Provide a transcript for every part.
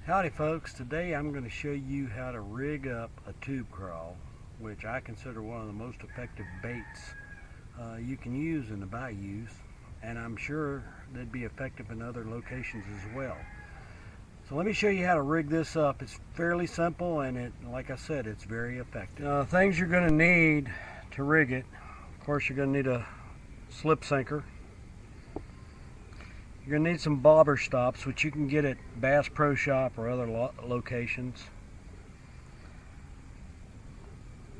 Howdy folks, today I'm going to show you how to rig up a tube craw, which I consider one of the most effective baits you can use in the bayous, and I'm sure they'd be effective in other locations as well. So let me show you how to rig this up. It's fairly simple, and like I said, it's very effective. Things you're going to need to rig it: of course, you're going to need a slip sinker. You're going to need some bobber stops, which you can get at Bass Pro Shop or other locations.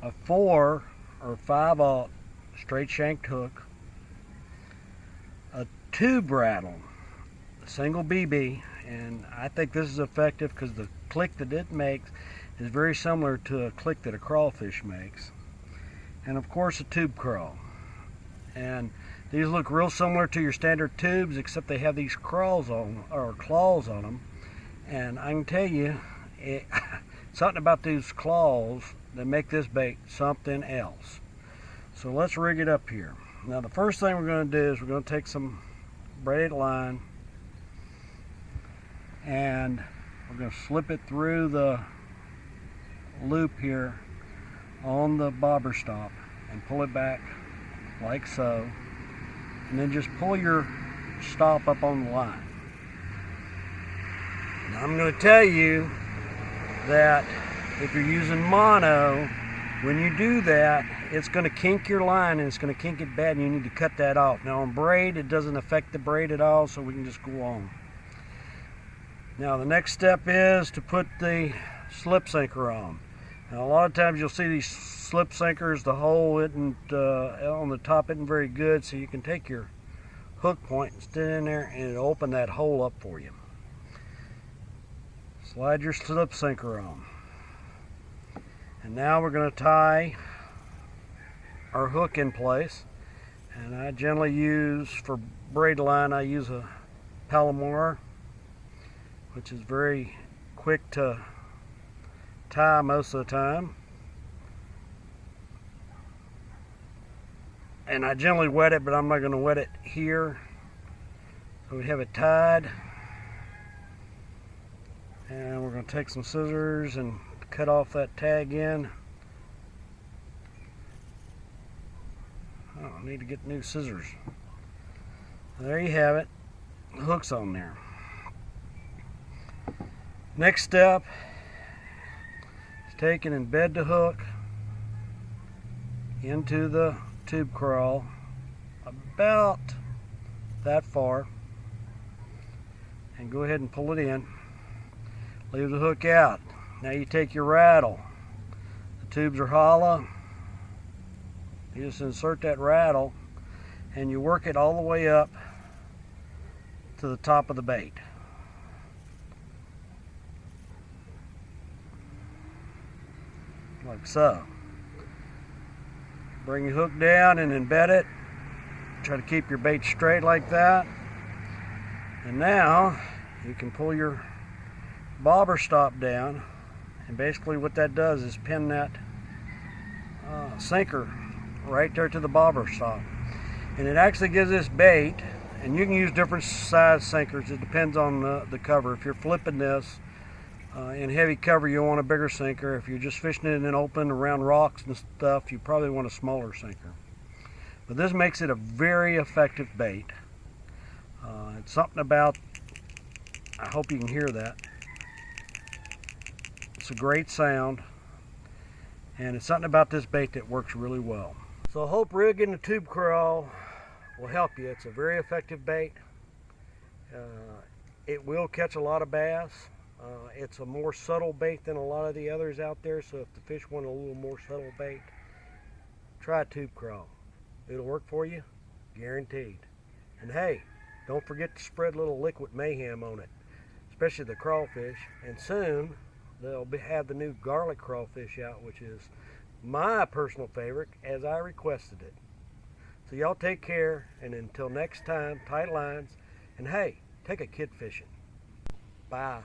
A 4 or 5/0 straight shanked hook. A tube rattle, a single BB, and I think this is effective because the click that it makes is very similar to a click that a crawfish makes. And of course a tube craw. And these look real similar to your standard tubes, except they have these claws on them. And I can tell you, something about these claws that make this bait something else. So let's rig it up here. Now the first thing we're going to do is we're going to take some braided line and we're going to slip it through the loop here on the bobber stop and pull it back like so. And then just pull your stop up on the line. Now I'm going to tell you that if you're using mono, when you do that, it's going to kink your line and it's going to kink it bad, and you need to cut that off. Now on braid, it doesn't affect the braid at all, so we can just go on. Now the next step is to put the slip sinker on. Now a lot of times you'll see these slip sinkers, the hole isn't on the top isn't very good, so you can take your hook point and stick it in there and it'll open that hole up for you. Slide your slip sinker on. And now we're going to tie our hook in place. And I generally use, for braid line, I use a Palomar, which is very quick to tie most of the time. And I generally wet it, but I'm not going to wet it here. So we have it tied. And we're going to take some scissors and cut off that tag in. Oh, I need to get new scissors. There you have it. The hook's on there. Next step is take and embed the hook into the tube craw about that far, and go ahead and pull it in. Leave the hook out. Now you take your rattle. The tubes are hollow. You just insert that rattle and you work it all the way up to the top of the bait. Like so. Bring your hook down and embed it. Try to keep your bait straight like that. And now you can pull your bobber stop down, and basically what that does is pin that sinker right there to the bobber stop. And it actually gives this bait, and you can use different size sinkers, it depends on the cover. If you're flipping this in heavy cover, you'll want a bigger sinker. If you're just fishing it in open around rocks and stuff, you probably want a smaller sinker. But this makes it a very effective bait. It's something about, I hope you can hear that. It's a great sound, and it's something about this bait that works really well. So I hope rigging the tube craw will help you. It's a very effective bait. It will catch a lot of bass. It's a more subtle bait than a lot of the others out there, so if the fish want a little more subtle bait, try a tube craw. It'll work for you, guaranteed. And hey, don't forget to spread a little liquid mayhem on it, especially the crawfish. And soon they'll have the new garlic crawfish out, which is my personal favorite, as I requested it. So y'all take care, and until next time, tight lines, and hey, take a kid fishing. Bye.